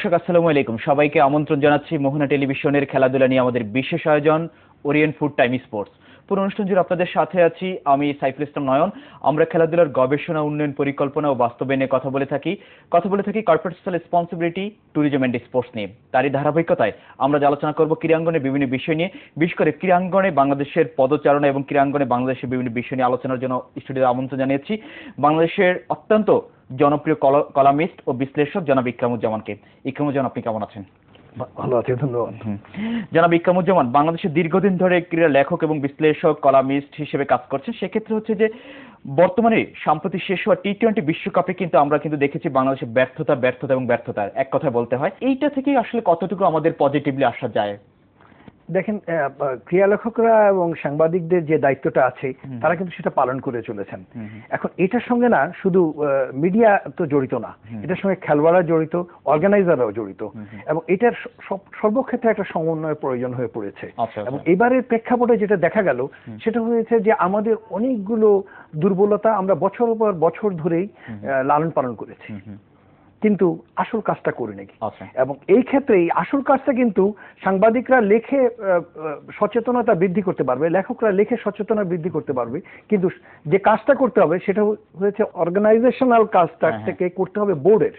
দর্শক আসসালামু আলাইকুম, সবাইকে আমন্ত্রণ জানাচ্ছি মোহনা টেলিভিশনের খেলাধুলা নিয়ে আমাদের বিশেষ আয়োজন ওরিয়েন্ট ফুড টাইম স্পোর্টস। পুরো অনুষ্ঠান জুড়ে আপনাদের সাথে আছি আমি সাইফুল ইসলাম নয়ন। আমরা খেলাধুলার গবেষণা, উন্নয়ন, পরিকল্পনা ও বাস্তবায়নে কথা বলে থাকি corporate social responsibility, tourism and sports নিয়ে। তারই ধারাবাহিকতায় আমরা যে আলোচনা করব ক্রীড়াঙ্গনের বিভিন্ন বিষয় নিয়ে, বিশেষ করে ক্রীড়াঙ্গনে বাংলাদেশের পদচারণা এবং ক্রীড়াঙ্গনে বাংলাদেশের বিভিন্ন বিষয় নিয়ে আলোচনার জন্য স্টুডিওতে আমন্ত্রণ জানিয়েছি বাংলাদেশের অত্যন্ত জনপ্রিয় কলামিস্ট ও বিশ্লেষক জনাব ইকরামুজ্জামানকে। ইকরামুজ্জামান, আপনি কেমন আছেন? ভালো আছি, ধন্যবাদ। জনাব ইকরামুজ্জামান বাংলাদেশের দীর্ঘদিন ধরে ক্রীড়া লেখক এবং বিশ্লেষক, কলামিস্ট হিসেবে কাজ করছেন। সেক্ষেত্রে হচ্ছে যে বর্তমানে সাম্প্রতিক শেষ হওয়া টি-20 বিশ্বকাপে কিন্তু আমরা দেখেছি বাংলাদেশের ব্যর্থতার এক কথায় বলতে হয়। এইটা থেকে আসলে কতটুকু আমাদের পজিটিভলি আসা যায়? দেখেন, ক্রীড়া লেখকরা এবং সাংবাদিকদের যে দায়িত্বটা আছে তারা কিন্তু সেটা পালন করে চলেছেন। এখন এটার সঙ্গে না শুধু মিডিয়া তো জড়িত না, এটার সঙ্গে খেলোয়াড়রা জড়িত, অর্গানাইজাররাও জড়িত, এবং এটার সর্বক্ষেত্রে একটা সমন্বয়ের প্রয়োজন হয়ে পড়েছে। এবং এবারের প্রেক্ষাপটে যেটা দেখা গেল সেটা হয়েছে যে আমাদের অনেকগুলো দুর্বলতা আমরা বছর পর বছর ধরেই লালন পালন করেছি, কিন্তু আসল কাজটা করে নাকি। এবং এই ক্ষেত্রে এই আসল কাজটা কিন্তু সাংবাদিকরা লেখে সচেতনতা বৃদ্ধি করতে পারবে, লেখকরা লেখে সচেতনতা বৃদ্ধি করতে পারবে, কিন্তু যে কাজটা করতে হবে সেটা হয়েছে অর্গানাইজেশনাল কাজটা থেকে করতে হবে বোর্ডের।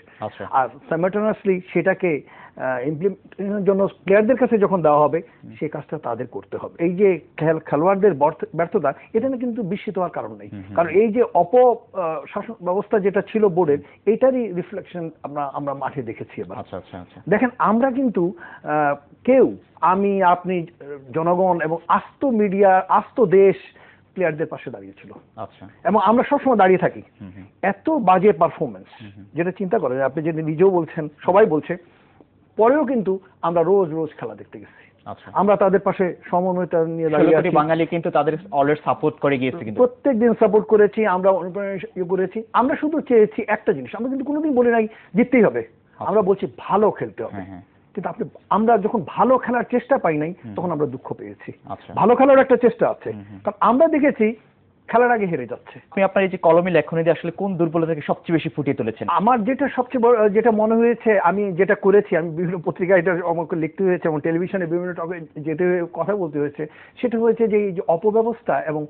আর সাইমালটেনিয়াসলি সেটাকে ইমপ্লিমেন্টেশনের জন্য প্লেয়ারদের কাছে যখন দেওয়া হবে সেই কাজটা তাদের করতে হবে। এই যে খেলোয়াড়দের ব্যর্থতা, এটা না কিন্তু বিস্মিত হওয়ার কারণ নেই, কারণ এই যে অপশাসন ব্যবস্থা যেটা ছিল বোর্ডের, এইটারই রিফ্লেকশন আমরা মাঠে দেখেছি এবার। দেখেন, আমরা কিন্তু কেউ, আমি, আপনি, জনগণ এবং আস্ত মিডিয়া, আস্ত দেশ প্লেয়ারদের পাশে দাঁড়িয়েছিল, এবং আমরা সবসময় দাঁড়িয়ে থাকি। এত বাজে পারফরমেন্স, যেটা চিন্তা করেন, আপনি যেটা নিজেও বলছেন, সবাই বলছে, পরেও কিন্তু আমরা রোজ রোজ খেলা দেখতে গেছি। আমরা তাদের পাশে সমন্বয়তা নিয়ে দাঁড়িয়ে আছি। বাঙালি কিন্তু তাদের অলরেডি সাপোর্ট করে গিয়েছে, কিন্তু প্রত্যেকদিন সাপোর্ট করেছি, আমরা অনুপ্রেরণা করেছি। আমরা শুধু চেয়েছি একটা জিনিস, আমরা কিন্তু কোনোদিন বলি নাই জিততেই হবে, আমরা বলছি ভালো খেলতে হবে। কিন্তু আমরা যখন ভালো খেলার চেষ্টা পাই নাই তখন আমরা দুঃখ পেয়েছি। ভালো খেলার একটা চেষ্টা আছে, কারণ আমরা দেখেছি খেলার আগে হেরে যাচ্ছে। আপনি আপনার এই যে কলমে লেখনী দিয়ে আসলে কোন দুর্বলতাকে সবচেয়ে বেশি ফুটিয়ে তুলেছেন? আমার যেটা সবচেয়ে বড় যেটা মনে হয়েছে, আমি যেটা করেছি, আমি বিভিন্ন পত্রিকায় এটা আমাকে লিখতে হয়েছে এবং টেলিভিশনে বিভিন্ন যেতে কথা বলতে হয়েছে, সেটা হয়েছে যে এই যে অপব্যবস্থা এবং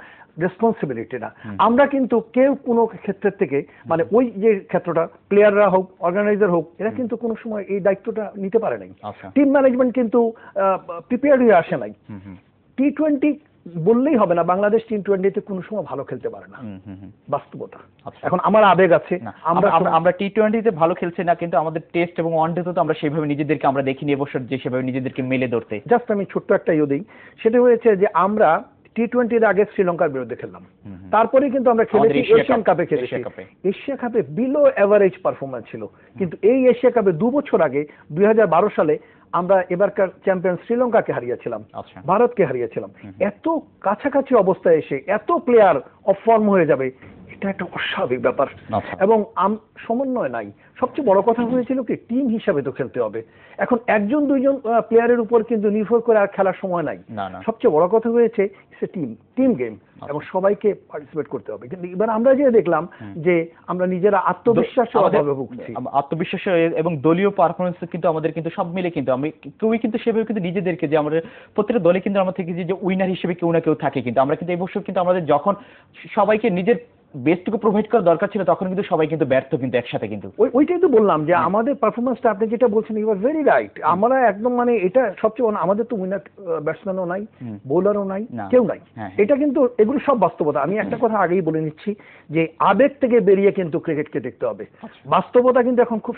রেসপন্সিবিলিটি না, আমরা কিন্তু কেউ কোনো ক্ষেত্রের থেকে, মানে ওই যে ক্ষেত্রটা প্লেয়াররা হোক, অর্গানাইজার হোক, এরা কিন্তু কোনো সময় এই দায়িত্বটা নিতে পারে নাই। টিম ম্যানেজমেন্ট কিন্তু প্রিপেয়ার হয়ে আসে নাই। টি-20 বললেই হবে না, বাংলাদেশ টি-20তে কোনো সময় ভালো খেলতে পারে না, বাস্তবতা। এখন আমার আবেগ আছে, আমরা টি-20তে ভালো খেলছি না, কিন্তু আমাদের টেস্ট এবং ওয়ানডেতে তো আমরা সেভাবে নিজেদেরকে আমরা দেখিনি এবছর, যে সেভাবে নিজেদেরকে মেলে ধরতে। জাস্ট আমি ছোট্ট একটা দিই, সেটা হয়েছে যে আমরা টি-20-র আগে শ্রীলঙ্কার বিরুদ্ধে খেললাম, তারপরে কিন্তু আমরা খেলেছি এশিয়ান কাপে, খেলেছি এশিয়া কাপে বিলো এভারেজ পারফরম্যান্স ছিল। কিন্তু এই এশিয়া কাপে 2 বছর আগে 2012 সালে আমরা এবারকার চ্যাম্পিয়ন শ্রীলঙ্কাকে হারিয়েছিলাম, ভারতকে হারিয়েছিলাম। এত কাছাকাছি অবস্থায় এসে এত প্লেয়ার অফ ফর্ম হয়ে যাবে, এটা একটা অস্বাভাবিক ব্যাপার। এবং সমন্বয় নাই। সবচেয়ে বড় কথা হয়েছিল কি, টিম হিসাবে তো খেলতে হবে। এখন একজন দুইজন প্লেয়ারের উপর কিন্তু নির্ভর করে আর খেলার সময় নাই। সবচেয়ে বড় কথা হয়েছে টিম গেম, এবং সবাইকে পার্টিসিপেট করতে হবে। কিন্তু এবার আমরা যে দেখলাম যে আমরা নিজেরা আত্মবিশ্বাসের অভাবে ভুগছি, আত্মবিশ্বাস এবং দলীয় পারফরমেন্স কিন্তু আমাদের কিন্তু সব মিলে কিন্তু আমি কেউই কিন্তু সেভাবে কিন্তু নিজেদেরকে, যে আমাদের প্রত্যেকটা দলে কিন্তু আমরা থেকে যে উইনার হিসেবে কেউ না কেউ থাকে, কিন্তু আমরা কিন্তু এই বছর কিন্তু আমাদের যখন সবাইকে নিজের বেস্টটুকু প্রোভাইড করা দরকার ছিল, তখন কিন্তু সবাই কিন্তু ব্যর্থ, কিন্তু একসাথে কিন্তু ওইটাই তো বললাম যে আমাদের পারফরমেন্সটা, আপনি যেটা বলছেন ইউ আর ভেরি রাইট। আমরা একদম, মানে এটা সবচেয়ে আমাদের তো উইনার ব্যাটসম্যানও নাই, বোলারও নাই, কেউ নাই। এটা কিন্তু এগুলো সব বাস্তবতা। আমি একটা কথা আগেই বলে নিচ্ছি যে আবেগ থেকে বেরিয়ে কিন্তু ক্রিকেটকে দেখতে হবে। বাস্তবতা কিন্তু এখন খুব,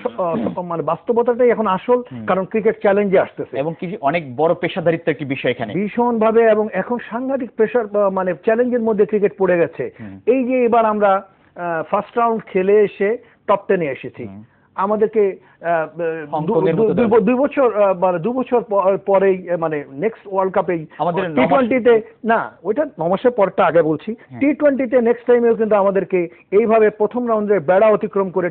মানে বাস্তবতাটাই এখন আসল, কারণ ক্রিকেট চ্যালেঞ্জে আসতেছে এবং কিছু অনেক বড় পেশাদারিত্ব একটি বিষয় এখানে ভীষণ ভাবে, এবং এখন সাংঘাতিক প্রেশার, মানে চ্যালেঞ্জের মধ্যে ক্রিকেট পড়ে গেছে। এই যে এবার আমরা ফার্স্ট রাউন্ড খেলে এসে টপ 10-এ এসেছি, আমাদেরকে 2 বছর পরেই, মানে নেক্সট ওয়ার্ল্ড কাপেই টি-20-তে না, ওইটা 9 মাসের পরটা আগে বলছি, টি-20-তে নেক্সট টাইমেও কিন্তু আমাদেরকে এইভাবে প্রথম রাউন্ডে বেড়া অতিক্রম করে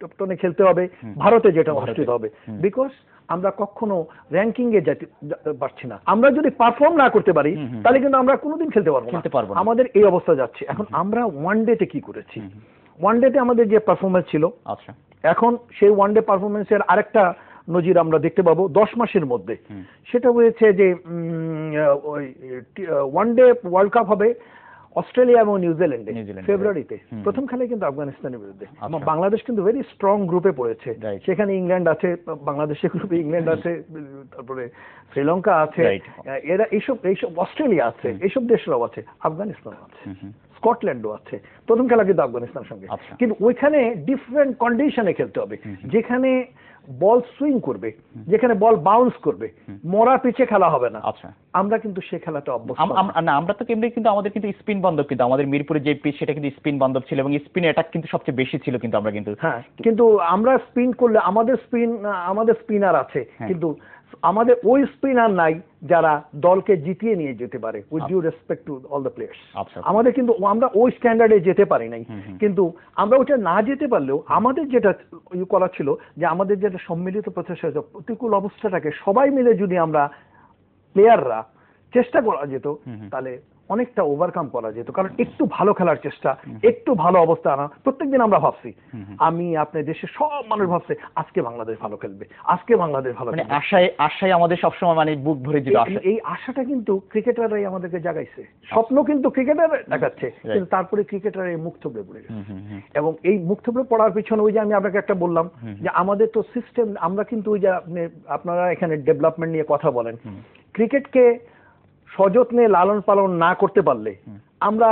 টপ 10-এ খেলতে হবে, ভারতে যেটা অনুষ্ঠিত হবে। বিকজ আমরা কখনো র্যাঙ্কিং এ যেতে পারছি না। আমরা যদি পারফর্ম না করতে পারি তাহলে কিন্তু আমরা কোনোদিন খেলতে পারবো না। আমাদের এই অবস্থা যাচ্ছে। এখন আমরা ওয়ানডেতে কি করেছি, ওয়ানডেতে আমাদের যে পারফরমেন্স ছিল, এখন সেই ওয়ানডে পারফরমেন্সের আরেকটা নজির আমরা দেখতে পাবো 10 মাসের মধ্যে। সেটা হয়েছে যে ওয়ানডে ওয়ার্ল্ড কাপ হবে অস্ট্রেলিয়া এবং নিউজিল্যান্ডে ফেব্রুয়ারিতে। প্রথম খেলায় কিন্তু আফগানিস্তানের বিরুদ্ধে, এবং বাংলাদেশ কিন্তু ভেরি স্ট্রং গ্রুপে পড়েছে। সেখানে ইংল্যান্ড আছে, বাংলাদেশের গ্রুপে ইংল্যান্ড আছে, তারপরে শ্রীলঙ্কা আছে, এরা এইসব অস্ট্রেলিয়া আছে, এইসব দেশরাও আছে, আফগানিস্তান আছে, স্কটল্যান্ডও আছে। প্রথম খেলা কিন্তু আফগানিস্তানের সঙ্গে, কিন্তু ওইখানে ডিফারেন্ট কন্ডিশনে খেলতে হবে, যেখানে বল সুইং করবে, যেখানে বল বাউন্স করবে, মরা পিছে খেলা হবে না। আমরা কিন্তু সেই খেলাটা অভ্যস্ত না। আমরা তো কেমনি কিন্তু আমাদের কিন্তু স্পিন বান্ধব, কিন্তু আমাদের মিরপুরে যে পিচ সেটা কিন্তু স্পিন বান্ধব ছিল এবং স্পিন অ্যাটাক কিন্তু সবচেয়ে বেশি ছিল কিন্তু আমরা কিন্তু। হ্যাঁ, কিন্তু আমরা স্পিন করলে আমাদের স্পিনার আছে, কিন্তু আমাদের ওই স্পিনার নাই যারা দলকে জিতিয়ে নিয়ে যেতে পারে। With due respect to all the players, আমাদের কিন্তু আমরা ওই স্ট্যান্ডার্ডে যেতে পারি নাই। কিন্তু আমরা ওইটা না যেতে পারলেও আমাদের যেটা করা ছিল, যে আমাদের যেটা সম্মিলিত প্রচেষ্টা, প্রতিকূল অবস্থাটাকে সবাই মিলে যদি আমরা প্লেয়াররা চেষ্টা করা যেত, তাহলে অনেকটা ওভারকাম করা যেত। কারণ একটু ভালো খেলার চেষ্টা, একটু ভালো অবস্থা আনা। প্রত্যেকদিন আমরা ভাবছি, আমি আপনার দেশের সব মানুষ ভাবছে আজকে বাংলাদেশ ভালো খেলবে, আজকে বাংলাদেশ ভালো খেলবে, আশায় আমাদের সবসময় মানে বুক ভরে দিল। এই আশাটা কিন্তু ক্রিকেটাররাই আমাদেরকে জাগাইছে। স্বপ্ন কিন্তু ক্রিকেটার দেখাচ্ছে, কিন্তু তারপরে ক্রিকেটার এই মুখ থুবড়ে পড়ে গেছে। এবং এই মুখ থুবড়ে পড়ার পিছনে ওই যে আমি আপনাকে একটা বললাম যে আমাদের তো সিস্টেম, আমরা কিন্তু ওই যে আপনারা এখানে ডেভেলপমেন্ট নিয়ে কথা বলেন, ক্রিকেটকে সযত্নে লালন পালন না করতে পারলে আমরা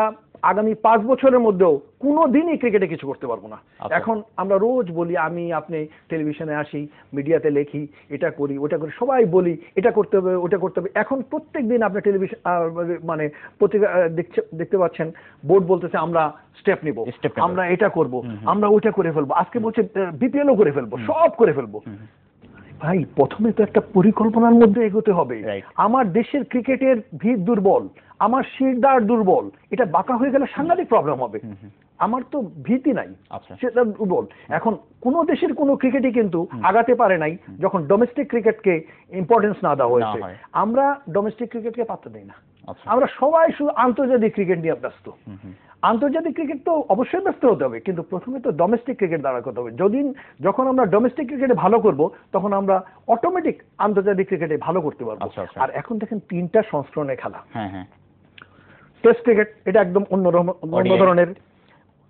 আগামী 5 বছরের মধ্যেও কোনোদিনই ক্রিকেটে কিছু করতে পারবো না। এখন আমরা রোজ বলি, আপনি টেলিভিশনে আসি, মিডিয়াতে লেখি, এটা করি ওটা করি, সবাই বলি এটা করতে হবে ওটা করতে হবে। এখন প্রত্যেকদিন আপনি টেলিভিশন মানে পত্রিকা দেখতে পাচ্ছেন, বোর্ড বলতেছে আমরা স্টেপ নিব, আমরা এটা করব, আমরা ওইটা করে ফেলবো, আজকে বলছে বিপিএলও করে ফেলবো, সব করে ফেলবো। ভাই, প্রথমে তো একটা পরিকল্পনার মধ্যে এগোতে হবে। আমার দেশের ক্রিকেটের ভিত দুর্বল, আমার শিরদাঁড় দুর্বল, এটা বাঁকা হয়ে গেলে সাংঘাতিক প্রবলেম হবে। আমার তো ভীতি নাই, সেটা দুর্বল। এখন কোন দেশের কোন ক্রিকেটই কিন্তু আগাতে পারে নাই যখন ডোমেস্টিক ক্রিকেটকে ইম্পর্টেন্স না দেওয়া হয়েছে। আমরা ডোমেস্টিক ক্রিকেটকে পাত্তা দিই না, আমরা সবাই শুধু আন্তর্জাতিক ক্রিকেট নিয়ে ব্যস্ত। আন্তর্জাতিক ক্রিকেট তো অবশ্যই ব্যস্ত হতে হবে, কিন্তু প্রথমে তো ডোমেস্টিক ক্রিকেট দ্বারা করতে হবে। যখন আমরা ডোমেস্টিক ক্রিকেটে ভালো করব, তখন আমরা অটোমেটিক আন্তর্জাতিক ক্রিকেটে ভালো করতে পারবো। আর এখন দেখেন 3টা সংস্করণে খেলা। টেস্ট ক্রিকেট এটা একদম অন্য ধরনের,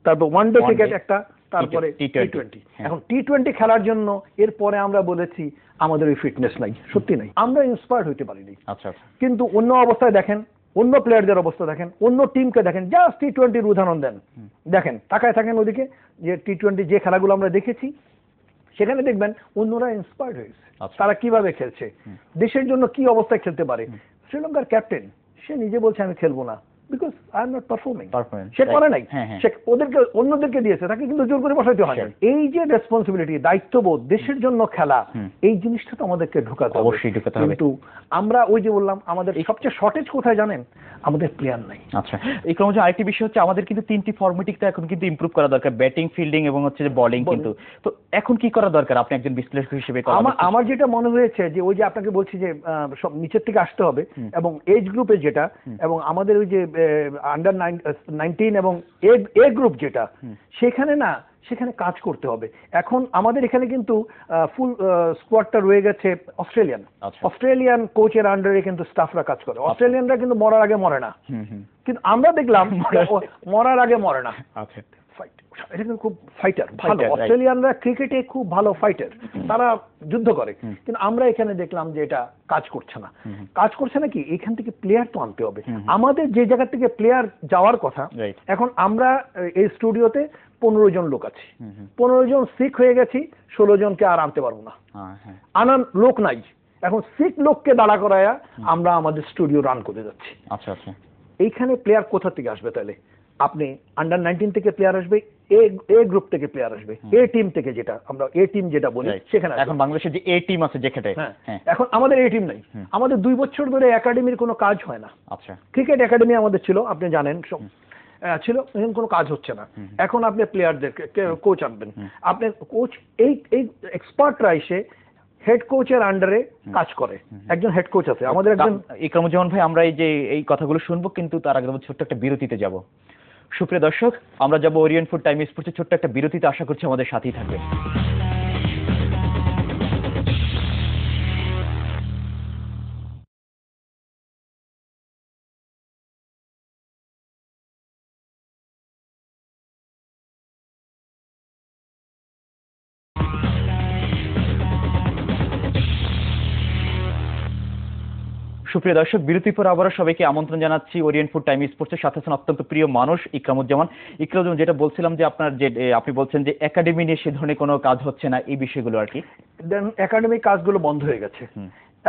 তারপর ওয়ানডে ক্রিকেট একটা, তারপরে টি20। এখন টি20 খেলার জন্য এরপরে আমরা বলেছি আমাদের ওই ফিটনেস নাই, সত্যি নাই, আমরা ইন্সপায়ার্ড হইতে পারিনি। কিন্তু অন্য অবস্থায় দেখেন, অন্য প্লেয়ারদের অবস্থা দেখেন, অন্য টিমকে দেখেন, জাস্ট টি20 উদাহরণ দেন, দেখেন, তাকায় থাকেন ওদিকে, যে টি20 যে খেলাগুলো আমরা দেখেছি সেখানে দেখবেন অন্যরা ইন্সপায়ার্ড হয়েছে, তারা কিভাবে খেলছে, দেশের জন্য কি অবস্থায় খেলতে পারে। শ্রীলঙ্কার ক্যাপ্টেন সে নিজে বলছে আমি খেলবো না, because I am not performing. সে করে নাই, সে ওদেরকে অন্যদেরকে দিয়েছে, তাকে কিন্তু জোর করে বসাইতে হয় না। এই যে রেসপন্সিবিলিটি, দায়িত্ববোধ, দেশের জন্য খেলা, এই জিনিসটা তো আমাদেরকে ঢোকাতে হবে। কিন্তু আমরা ওই যে বললাম, আমাদের সবচেয়ে শর্টেজ কোথায় জানেন? আমাদের প্লেয়ার নাই। আচ্ছা, এই ক্রমে আরেকটি বিষয় হচ্ছে আমাদের কিন্তু 3টি ফরম্যাটিক তো এখন কিন্তু ইমপ্রুভ করা দরকার, ব্যাটিং, ফিল্ডিং এবং হচ্ছে যে বোলিং। কিন্তু তো এখন কি করা দরকার আপনি একজন বিশ্লেষক হিসেবে? আমার যেটা মনে হয়েছে যে ওই যে আপনাকে বলছি যে সব নিচের থেকে আসতে হবে, এবং এজ গ্রুপে যেটা, এবং আমাদের ওই যে আন্ডার 19 এবং এ গ্রুপ যেটা, সেখানে কাজ করতে হবে। এখন আমাদের এখানে কিন্তু ফুল স্কোয়াডটা রয়ে গেছে অস্ট্রেলিয়ান কোচের আন্ডারে, কিন্তু স্টাফরা কাজ করে। অস্ট্রেলিয়ানরা কিন্তু মরার আগে মরে না, কিন্তু আমরা দেখলাম মরার আগে মরে না। এটা কিন্তু খুব ফাইটার, ভালো। অস্ট্রেলিয়ানরা ক্রিকেটে খুব ভালো ফাইটার, তারা যুদ্ধ করে। কিন্তু আমরা এখানে দেখলাম যে এটা কাজ করছে না। কাজ করছে না কি, এখান থেকে প্লেয়ার তো আনতে হবে। আমাদের যে জায়গা থেকে প্লেয়ার যাওয়ার কথা, এখন আমরা এই স্টুডিওতে 15 জন লোক আছি, 15 জন সিক হয়ে গেছি, 16 জনকে আর আনতে পারবো না, আনার লোক নাই। এখন সিক লোককে দাঁড়া করায়া আমরা আমাদের স্টুডিও রান করে যাচ্ছি। এইখানে প্লেয়ার কোথা থেকে আসবে? তাহলে আপনি আন্ডার 19 থেকে প্লেয়ার আসবে, এ গ্রুপ থেকে প্লেয়ার আসবে, এ টিম থেকে, যেটা আমরা এ টিম যেটা বলি সেখানে। এখন বাংলাদেশে যে এ টিম আছে যে খেটে, এখন আমাদের এ টিম নাই। আমাদের 2 বছর ধরে একাডেমির কোনো কাজ হয় না। ক্রিকেট একাডেমি আমাদের ছিল, আপনি জানেন, সব ছিল, এখন কোনো কাজ হচ্ছে না। এখন আপনি প্লেয়ারদেরকে কোচ আনবেন, আপনার কোচ এই এক্সপার্টরা এসে হেড কোচের আন্ডারে কাজ করে। একজন হেড কোচ আছে আমাদের, একজন ইকরামুজ্জামান ভাই। আমরা এই কথাগুলো শুনবো, কিন্তু তার আগে ছোট্ট একটা বিরতিতে যাব। সুপ্রিয় দর্শক, আমরা যাব ওরিয়েন্ট ফুড টাইম স্পোর্টসের ছোট্ট একটা বিরতিতে, আশা করছি আমাদের সাথেই থাকবে। সুপ্রিয় দর্শক, বিরতির পর আবারও সবাইকে আমন্ত্রণ জানাচ্ছি ওরিয়েন্ট ফুড টাইম স্পোর্টসের সাথে আছেন অত্যন্ত প্রিয় মানুষ ইকরামুজ্জামান। ইকরামুজ্জামান, যেটা বলছিলাম যে আপনার যে আপনি বলছেন যে একাডেমি নিয়ে সে ধরনের কোনো কাজ হচ্ছে না, এই বিষয়গুলো আর কি। দেন একাডেমিক কাজগুলো বন্ধ হয়ে গেছে।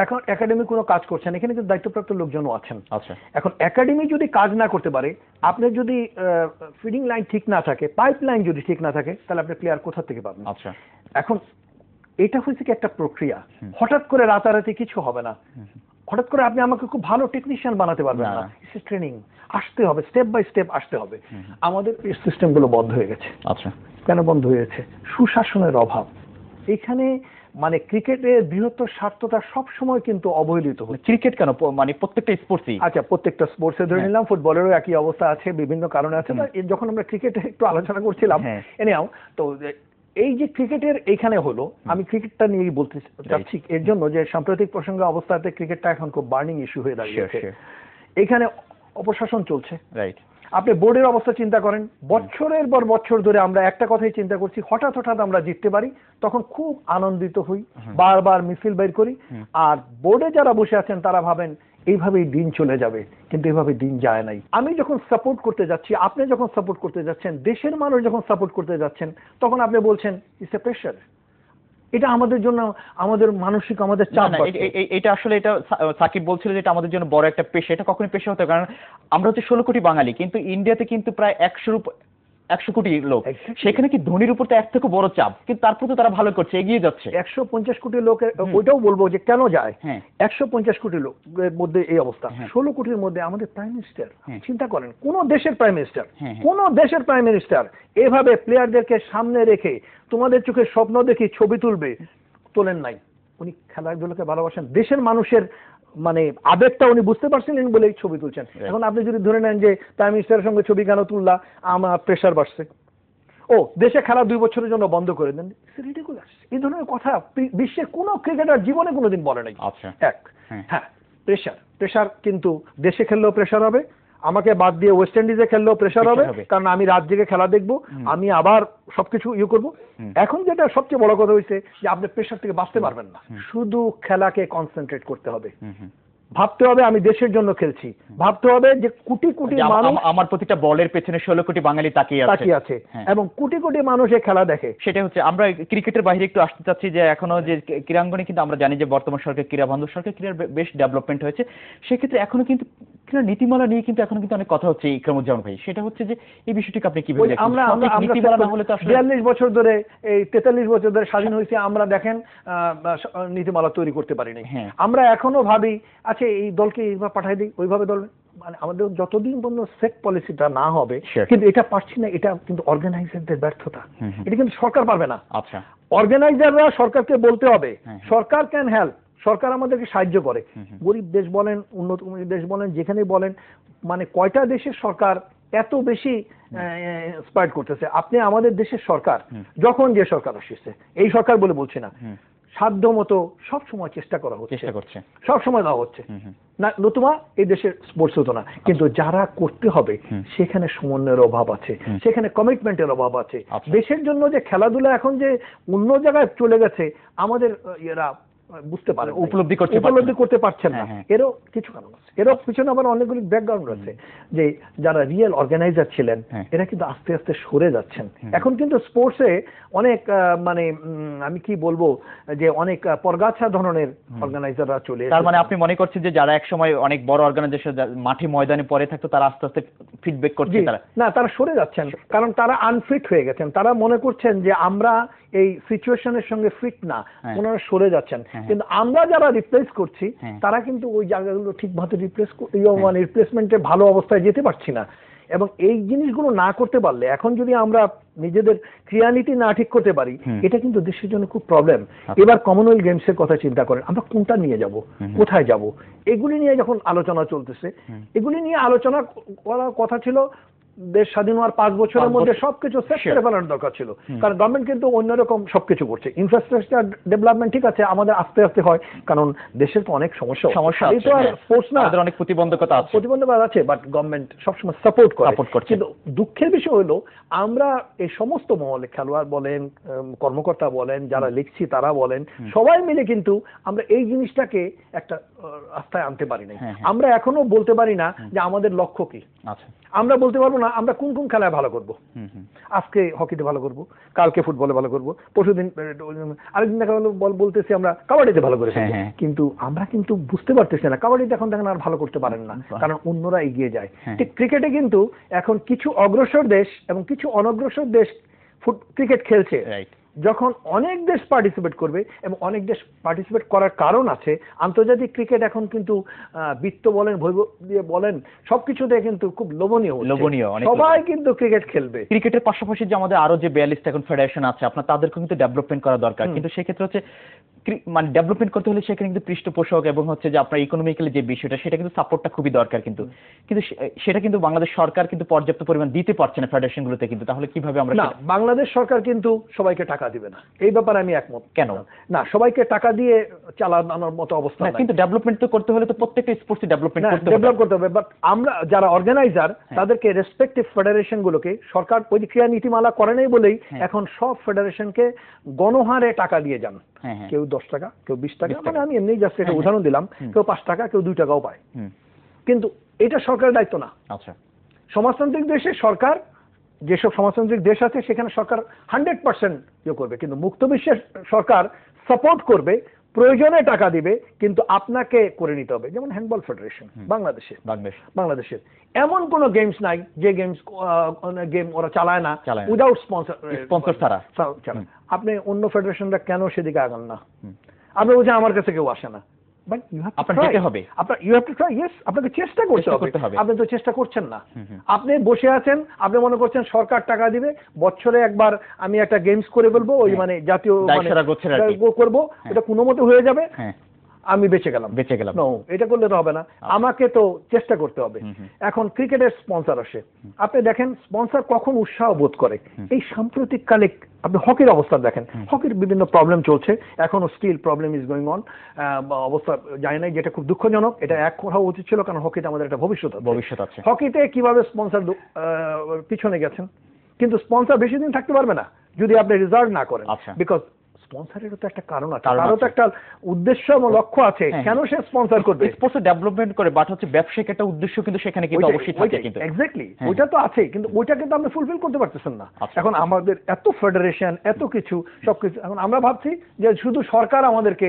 এখন একাডেমি কোনো কাজ করছে না, এখানে কিন্তু দায়িত্বপ্রাপ্ত লোকজনও আছেন। আচ্ছা, এখন একাডেমি যদি কাজ না করতে পারে, আপনার যদি ফিডিং লাইন ঠিক না থাকে, পাইপ লাইন যদি ঠিক না থাকে, তাহলে আপনি প্লেয়ার কোথা থেকে পাবেন? আচ্ছা, এখন এটা হচ্ছে কি একটা প্রক্রিয়া, হঠাৎ করে রাতারাতি কিছু হবে না। হঠাৎ করে আপনি আমাকে খুব ভালো টেকনিশিয়ান বানাতে পারবেন না। ট্রেনিং আসতে হবে, স্টেপ বাই স্টেপ আসতে হবে। আমাদের এই সিস্টেমগুলো বন্ধ হয়ে গেছে। আচ্ছা, কেন বন্ধ হয়েছে? সুশাসনের অভাব। এখানে মানে ক্রিকেটের বৃহত্তর স্বার্থটা সবসময় কিন্তু অবহেলিত হচ্ছে। ক্রিকেট কেন, মানে প্রত্যেকটা স্পোর্টসই। আচ্ছা, প্রত্যেকটা স্পোর্টসে ধরে নিলাম, ফুটবলেরও একই অবস্থা আছে, বিভিন্ন কারণে আছে। যখন আমরা ক্রিকেটে একটু আলোচনা করছিলাম, এনিহাও, তো এই যে ক্রিকেটের এইখানে হলো, আমি ক্রিকেটটা নিয়েই বলতে চাচ্ছি এর জন্য যে সাম্প্রতিক প্রসঙ্গে অবস্থাতে ক্রিকেটটা এখন খুব বার্নিং ইস্যু হয়ে দাঁড়িয়েছে। এখানে অপশাসন চলছে। রাইট। আপনি বোর্ডের অবস্থা চিন্তা করেন, বছরের পর বছর ধরে আমরা একটা কথাই চিন্তা করছি, হঠাৎ হঠাৎ আমরা জিততে পারি, তখন খুব আনন্দিত হই, বারবার মিছিল বের করি। আর বোর্ডে যারা বসে আছেন তারা ভাবেন এইভাবেই দিন চলে যাবে, কিন্তু এইভাবে দিন যায় নাই। আমি যখন সাপোর্ট করতে যাচ্ছি, আপনি যখন সাপোর্ট করতে যাচ্ছেন, দেশের মানুষ যখন সাপোর্ট করতে যাচ্ছেন, তখন আপনি বলছেন ইটস এ প্রেশার। এটা আমাদের জন্য, আমাদের মানসিক, আমাদের চাপ। এটা আসলে এটা সাকিব বলছিল যে এটা আমাদের জন্য বড় একটা পেশা। এটা কখনোই পেশা হতে, কারণ আমরা হচ্ছে 16 কোটি বাঙালি, কিন্তু ইন্ডিয়াতে কিন্তু প্রায় 100 কোটি লোক। সেখানে কি ধোনির উপর তো এক থেকে বড় চাপ, কিন্তু তারপর তো তারা ভালো করছে, এগিয়ে যাচ্ছে। 150 কোটি লোকের ওইটাও বলবো যে কেন যায়। 150 কোটি লোকের মধ্যে এই অবস্থা, 16 কোটির মধ্যে আমাদের প্রাইম মিনিস্টার। চিন্তা করেন, কোন দেশের প্রাইম মিনিস্টার এভাবে প্লেয়ারদেরকে সামনে রেখে তোমাদের চোখে স্বপ্ন দেখি ছবি তোলেন নাই। উনি খেলাধুলাকে ভালোবাসেন, দেশের মানুষের মানে আবেগটা উনি বুঝতে পারছিলেন বলেই ছবি তুলছেন। এখন আপনি যদি ধরে নেন যে প্রাইম মিনিস্টারের সঙ্গে ছবি কেন তুললা, আমার প্রেশার বাড়ছে, ও দেশে খেলা 2 বছরের জন্য বন্ধ করে দেন, রিডিকুলাস। এই ধরনের কথা বিশ্বের কোনো ক্রিকেটার জীবনে কোনোদিন বলে নাই। এক, হ্যাঁ, প্রেশার কিন্তু দেশে খেললেও প্রেশার হবে, আমাকে বাদ দিয়ে ওয়েস্ট ইন্ডিজে খেললেও প্রেশার হবে, কারণ আমি রাত জেগে খেলা দেখবো, আমি আবার সবকিছু করবো। এখন যেটা সবচেয়ে বড় কথা হয়েছে যে আপনি প্রেশার থেকে বাঁচতে পারবেন না, শুধু খেলাকে কনসেন্ট্রেট করতে হবে। ভাবতে হবে আমি দেশের জন্য খেলছি, ভাবতে হবে যে কোটি কোটি মানুষ, আমার প্রতিটা বলের পেছনে 16 কোটি বাঙালি তাকিয়ে আছে এবং কোটি কোটি মানুষ এই খেলা দেখে। সেটা হচ্ছে, আমরা ক্রিকেটের বাইরে একটু আসতে চাচ্ছি যে এখনো যে ক্রীড়াঙ্গনে কিন্তু আমরা জানি যে বর্তমান সরকার ক্রীড়া বান্ধব সরকার, ক্রীড়ার বেশ ডেভেলপমেন্ট হয়েছে। সেক্ষেত্রে এখনো কিন্তু ক্রীড়া নীতিমালা নিয়ে কিন্তু এখনো কিন্তু অনেক কথা হচ্ছে ইকরামুজ্জামান ভাই। সেটা হচ্ছে যে এই বিষয়টিকে আপনি কিভাবে দেখেন? আমরা 42 বছর ধরে, এই 43 বছর ধরে স্বাধীন হয়েছে, আমরা দেখেন নীতিমালা তৈরি করতে পারিনি। আমরা এখনো ভাবি আচ্ছা এই দলকে এইভাবে পাঠাই দিই, ওইভাবে দল, মানে আমাদের যতদিন পর্যন্ত সেট পলিসিটা না হবে, কিন্তু এটা পারছি না, এটা কিন্তু অর্গানাইজারদের ব্যর্থতা। এটা কিন্তু সরকার পারবে না। আচ্ছা, অর্গানাইজাররা সরকারকে বলতে হবে, সরকার ক্যান হেল্প, সরকার আমাদেরকে সাহায্য করে। গরিব দেশ বলেন, উন্নত দেশ বলেন, যেখানে বলেন, মানে কয়টা দেশের সরকার এত বেশি স্পাইট করতেছে? আপনি আমাদের দেশের সরকার, যখন যে সরকার আসছে, এই সরকার বলে বলছি না, সাধ্য মতো সবসময় চেষ্টা করা হচ্ছে, সবসময় দেওয়া হচ্ছে না, নতুবা এই দেশের স্পোর্টস হতো না। কিন্তু যারা করতে হবে সেখানে সমন্বয়ের অভাব আছে, সেখানে কমিটমেন্টের অভাব আছে। দেশের জন্য যে খেলাধুলা এখন যে অন্য জায়গায় চলে গেছে, আমাদের এরা বুঝতে পারে, উপলব্ধি করতে পারছেন না। এরও কিছু কারণ আছে, এরও পিছনে আবার অনেকগুলি ব্যাকগ্রাউন্ড আছে, যে যারা রিয়েল অর্গানাইজার ছিলেন এরা কিন্তু আস্তে আস্তে সরে যাচ্ছেন। এখন কিন্তু স্পোর্টসে অনেক মানে আমি কি বলবো যে অনেক পরগাছা ধরনের অর্গানাইজাররা চলে এসেছে। তার মানে আপনি মনে করছেন যে যারা একসময় অনেক বড় অর্গানাইজেশন মাঠে ময়দানে পড়ে থাকতো, তারা আস্তে আস্তে ফিডব্যাক করছে, তারা সরে যাচ্ছেন, কারণ তারা আনফিট হয়ে গেছেন। তারা মনে করছেন যে আমরা এই সিচুয়েশনের সঙ্গে ফিট না, ওনারা সরে যাচ্ছেন। কিন্তু আমরা যারা রিপ্লেস করছি তারা কিন্তু ওই জায়গাগুলো ঠিকভাবে রিপ্লেসমেন্টে ভালো অবস্থায় যেতে পারছি না। এবং এই জিনিসগুলো না করতে পারলে, এখন যদি আমরা নিজেদের ক্রিয়ানীতি না ঠিক করতে পারি, এটা কিন্তু দেশের জন্য খুব প্রবলেম। এবার কমনওয়েলথ গেমস এর কথা চিন্তা করেন, আমরা কোনটা নিয়ে যাব, কোথায় যাব, এগুলি নিয়ে যখন আলোচনা চলতেছে, এগুলি নিয়ে আলোচনা করার কথা ছিল দেশ স্বাধীন হওয়ার 5 বছরের 5 মধ্যে বছর। সবকিছু সেট করে ফেলার দরকার ছিল, কারণ গভর্নমেন্ট কিন্তু অন্যরকম সবকিছু করছে। ইনফ্রাস্ট্রাকচার ডেভেলপমেন্ট ঠিক আছে, আমাদের আস্তে আস্তে হয়, কারণ দেশের তো অনেক সমস্যা আছে, তো আর স্পোর্টস না, আমাদের অনেক প্রতিবন্ধকতা আছে, প্রতিবন্ধকতা আছে, বাট গভর্নমেন্ট সবসময় সাপোর্ট করছে। কিন্তু দুঃখের বিষয় হলো আমরা এই সমস্ত মহলে, খেলোয়াড় বলেন, কর্মকর্তা বলেন, যারা লিখছি তারা বলেন, সবাই মিলে কিন্তু আমরা এই জিনিসটাকে একটা রাস্তায় আনতে পারি নাই। আমরা এখনো বলতে পারি না যে আমাদের লক্ষ্য কি। আচ্ছা, আমরা বলতে পারবো না আমরা কোন কোন খেলায় ভালো করব। আজকে হকিতে ভালো করব, কালকে ফুটবলে ভালো করব, পরশুদিন আরেকদিন দেখা গেলো বলতেছি আমরা কাবাডিতে ভালো করে ফেলবো। কিন্তু আমরা কিন্তু বুঝতে পারতেছি না কাবাডিতে এখন দেখেন আর ভালো করতে পারেন না, কারণ অন্যরা এগিয়ে যায়। ঠিক ক্রিকেটে কিন্তু এখন কিছু অগ্রসর দেশ এবং কিছু অনগ্রসর দেশ ক্রিকেট খেলছে। যখন অনেক দেশ পার্টিসিপেট করবে, এবং অনেক দেশ পার্টিসিপেট করার কারণ আছে, আন্তর্জাতিক ক্রিকেট এখন কিন্তু বিত্ত বলেন, বৈভব দিয়ে বলেন, সবকিছুতে কিন্তু খুব লোভনীয়, সবাই কিন্তু ক্রিকেট খেলবে। ক্রিকেটের পাশাপাশি যে আমাদের আরো যে 42টা এখন ফেডারেশন আছে, আপনার তাদেরকে কিন্তু ডেভেলপমেন্ট করা দরকার, কিন্তু সেক্ষেত্রে হচ্ছে মানে ডেভেলপমেন্ট করতে হলে সেখানে কিন্তু পৃষ্ঠপোষক এবং হচ্ছে যে আপনার ইকোনমিক্যালি যে বিষয়টা, সেটা কিন্তু সাপোর্টটা খুবই দরকার, কিন্তু সেটা কিন্তু বাংলাদেশ সরকার কিন্তু পর্যাপ্ত পরিমাণ দিতে পারছে না ফেডারেশন গুলোতে। কিন্তু তাহলে কিভাবে আমরা? না, বাংলাদেশ সরকার কিন্তু সবাইকে টাকা দিবে না, এই ব্যাপারে আমি একমত। কেন না, সবাইকে টাকা দিয়ে চালানোর মতো অবস্থা নাই, কিন্তু ডেভেলপমেন্ট তো করতে হলে তো প্রত্যেকটা স্পোর্টসে ডেভেলপ করতে হবে। বাট আমরা যারা অর্গানাইজার তাদেরকে রেসপেক্টিভ ফেডারেশন গুলোকে সরকার ওই ক্রিয়া নীতিমালা করে নাই বলেই এখন সব ফেডারেশনকে গণহারে টাকা দিয়ে যান। কেউ 10 টাকা, কেউ 20 টাকা, মানে আমি এমনি জাস্ট একটা উদাহরণ দিলাম, কেউ 5 টাকা, কেউ 2 টাকাও পায়। কিন্তু এটা সরকারের দায়িত্ব না। আচ্ছা, সমাজতান্ত্রিক দেশে সরকার, যেসব সমাজতান্ত্রিক দেশ আছে সেখানে সরকার 100% করবে, কিন্তু মুক্ত বিশ্বের সরকার সাপোর্ট করবে, প্রয়োজনে টাকা দিবে, কিন্তু আপনাকে করে নিতে হবে। যেমন হ্যান্ডবল ফেডারেশন বাংলাদেশের এমন কোন গেমস নাই যে গেম ওরা চালায় না উইদাউট স্পন্সর ছাড়া। আপনি অন্য ফেডারেশনরা কেন সেদিকে আগান না? আপনি বলছেন আমার কাছে কেউ আসে না, আপনাকে চেষ্টা করতে হবে। আপনি তো চেষ্টা করছেন না, আপনি বসে আছেন, আপনি মনে করছেন সরকার টাকা দিবে, বছরে একবার আমি একটা গেমস করে ফেলবো, ওই মানে জাতীয় করবো, ওটা কোনো মতে হয়ে যাবে, আমি বেঁচে গেলাম। এটা করলে তো হবে না, আমাকে তো চেষ্টা করতে হবে। এখন ক্রিকেটের স্পন্সর আসে, আপনি দেখেন স্পন্সর কখন উৎসাহ বোধ করে। এই সাম্প্রতিক কালে আপনি হকির অবস্থা দেখেন, হকির বিভিন্ন প্রবলেম চলছে, এখনো still problem is going on, অবস্থা যায় নাই, যেটা খুব দুঃখজনক। এটা এক করা উচিত ছিল, কারণ হকিতে আমাদের একটা ভবিষ্যৎ আছে। হকিতে কিভাবে স্পন্সর পিছনে গেছেন, কিন্তু স্পন্সর বেশি দিন থাকতে পারবে না যদি আপনি রিজার্ভ না করেন, বিকজ স্পন্সরেরও তো একটা কারণ আছে, তারও তো একটা উদ্দেশ্য এবং লক্ষ্য আছে কেন সে স্পন্সর করবে। স্পোর্টস ডেভেলপমেন্ট করে, বাট হচ্ছে ব্যবসায়িক একটা উদ্দেশ্য কিন্তু সেখানে কিন্তু অবশ্যই থাকে। কিন্তু এক্স্যাক্টলি ওইটা তো আছে, কিন্তু ওইটা কিন্তু আপনি ফুলফিল করতে পারতেছেন না। এখন আমাদের এত ফেডারেশন, এত কিছু, সবকিছু, এখন আমরা ভাবছি যে শুধু সরকার আমাদেরকে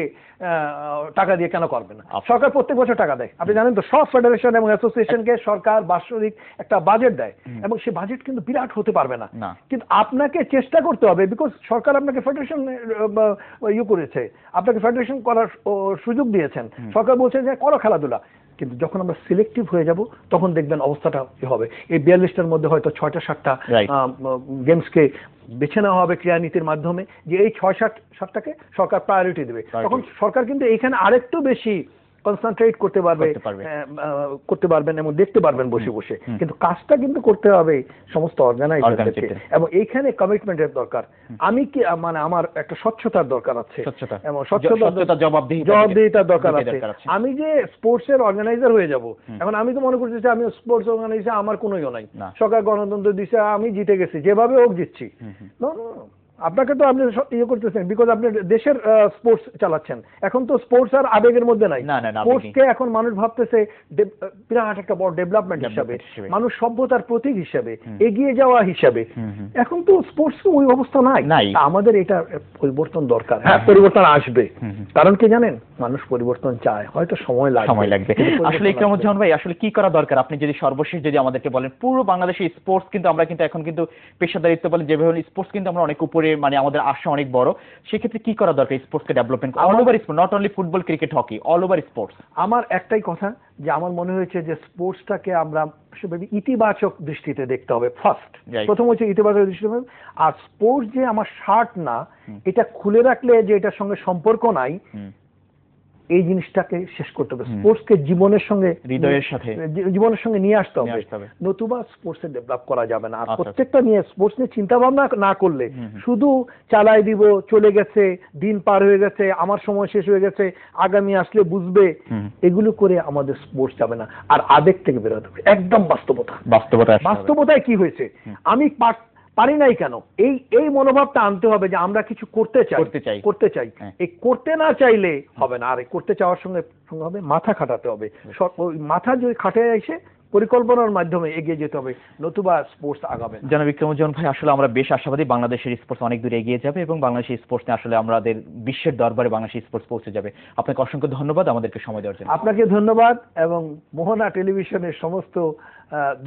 টাকা দিয়ে কেন করবে না। সরকার প্রত্যেক বছর টাকা দেয়, আপনি জানেন তো, সব ফেডারেশন এবং অ্যাসোসিয়েশনকে সরকার বাৎসরিক একটা বাজেট দেয়, এবং সেই বাজেট কিন্তু বিরাট হতে পারবে না, কিন্তু আপনাকে চেষ্টা করতে হবে, বিকজ সরকার আপনাকে ফেডারেশন করেছে, আপনাকে ফেডারেশন করার সুযোগ দিয়েছেন, সরকার বলছে যে করো খেলাধুলা। কিন্তু যখন আমরা সিলেক্টিভ হয়ে যাব তখন দেখবেন অবস্থাটা কি হবে। এই 42টার মধ্যে হয়তো 6টা-7টা গেমসকে বেছে নেওয়া হবে ক্রীড়া নীতির মাধ্যমে, যে এই 6-7টাকে সরকার প্রায়োরিটি দেবে। তখন সরকার কিন্তু এইখানে আরেকটু বেশি কনসেন্ট্রেট করতে পারবেন এবং দেখতে পারবেন বসে বসে, কিন্তু কাজটা কিন্তু করতে হবে সমস্ত অর্গানাইজারদেরকে, এবং এইখানে কমিটমেন্টের দরকার। আমি কি মানে আমার একটা স্বচ্ছতার দরকার আছে, এবং জবাবদিহিতার দরকার আছে। আমি যে স্পোর্টস এর অর্গানাইজার হয়ে যাব, এখন আমি তো মনে করছি যে আমি স্পোর্টস অর্গানাইজার, আমার কোনো ইয়ে নাই, সরকার গণতন্ত্র দিচ্ছে, আমি জিতে গেছি, যেভাবে হোক জিতছি। আপনাকে তো আপনি ইয়ে করতেছেন, বিকজ আপনি দেশের স্পোর্টস চালাচ্ছেন। এখন তো স্পোর্টস আর আবেগের মধ্যে নাই, স্পোর্টসকে এখন মানুষ ভাবতেছে বিরাট একটা বড় ডেভেলপমেন্ট হিসাবে, মানুষ সভ্যতার প্রতীক হিসাবে, এগিয়ে যাওয়া হিসাবে। এখন তো স্পোর্টস ওই অবস্থা নাই। আমাদের এটা পরিবর্তন দরকার। হ্যাঁ, পরিবর্তন আসবে, কারণ কি জানেন, মানুষ পরিবর্তন চায়, হয়তো সময় লাগবে। আসলে ইকরামুজ্জামান ভাই, আসলে কি করা দরকার, আপনি যদি সর্বশেষ যদি আমাদেরকে বলেন, পুরো বাংলাদেশে স্পোর্টস কিন্তু আমরা কিন্তু এখন কিন্তু পেশাদারিত্ব বলে যেভাবে স্পোর্টস কিন্তু আমরা অনেক উপরে, মানে আমাদের আশা অনেক বড়, সেক্ষেত্রে কি করা দরকার স্পোর্টসকে development, all over sports, not only football, cricket, hockey, all over sports. আমার একটাই কথা, যে আমার মনে হয়েছে যে স্পোর্টসটাকে আমরা ইতিবাচক দৃষ্টিতে দেখতে হবে। প্রথম হচ্ছে ইতিবাচক দৃষ্টিতে, আর স্পোর্টস যে আমার শার্ট না, এটা খুলে রাখলে যে এটার সঙ্গে সম্পর্ক নাই, এই জিনিসটাকে শেষ করতে হবে। স্পোর্টসকে জীবনের সঙ্গে, হৃদয়ের সাথে, জীবনের সঙ্গে নিয়ে আসতে হবে, নতুবা স্পোর্টসে ডেভেলপ করা যাবে না। আর প্রত্যেকটা নিয়ে স্পোর্টস নিয়ে চিন্তা ভাবনা না করলে শুধু চালাই দিব, চলে গেছে, দিন পার হয়ে গেছে, আমার সময় শেষ হয়ে গেছে, আগামী আসলে বুঝবে, এগুলো করে আমাদের স্পোর্টস যাবে না। আর আবেগ থেকে বেরোতে হবে, একদম বাস্তবতায় কি হয়েছে, আমি পারি নাই কেন, এই মনোভাবটা আনতে হবে যে আমরা কিছু করতে চাই। এই করতে না চাইলে হবে না। আর করতে চাওয়ার সঙ্গে হবে মাথা খাটাতে হবে। মাথা যদি খাটে এসে পরিকল্পনার মাধ্যমে এগিয়ে যেতে হবে, নতুবা স্পোর্টস আগাবে। জনাব ইকরামুজ্জামান ভাই, আসলে আমরা বেশ আশাবাদী বাংলাদেশের স্পোর্টস অনেক দূর এগিয়ে যাবে এবং বাংলাদেশের স্পোর্টস নিয়ে আসলে আমাদের বিশ্বের দরবারে বাংলাদেশের স্পোর্টস পৌঁছে যাবে। আপনাকে অসংখ্য ধন্যবাদ আমাদেরকে সময় দেওয়ার জন্য। আপনাকে ধন্যবাদ এবং মোহনা টেলিভিশনের সমস্ত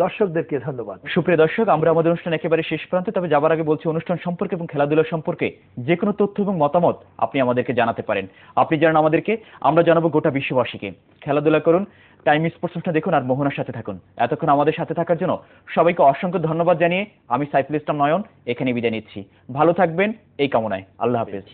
দর্শকদেরকে ধন্যবাদ। সুপ্রিয় দর্শক, আমরা আমাদের অনুষ্ঠান একেবারে শেষ প্রান্তে, তবে যাবার আগে বলছি অনুষ্ঠান সম্পর্কে এবং খেলাধুলা সম্পর্কে যে কোনো তথ্য এবং মতামত আপনি আমাদেরকে জানাতে পারেন। আপনি জানান আমাদেরকে, আমরা জানাবো গোটা বিশ্ববাসীকে। খেলাধুলা করুন, টাইম স্পোর্টস অনুষ্ঠান দেখুন আর মোহনার সাথে থাকুন। এতক্ষণ আমাদের সাথে থাকার জন্য সবাইকে অসংখ্য ধন্যবাদ জানিয়ে আমি সাইফুল ইসলাম নয়ন এখানে বিদায় নিচ্ছি। ভালো থাকবেন এই কামনায়। আল্লাহ হাফেজ।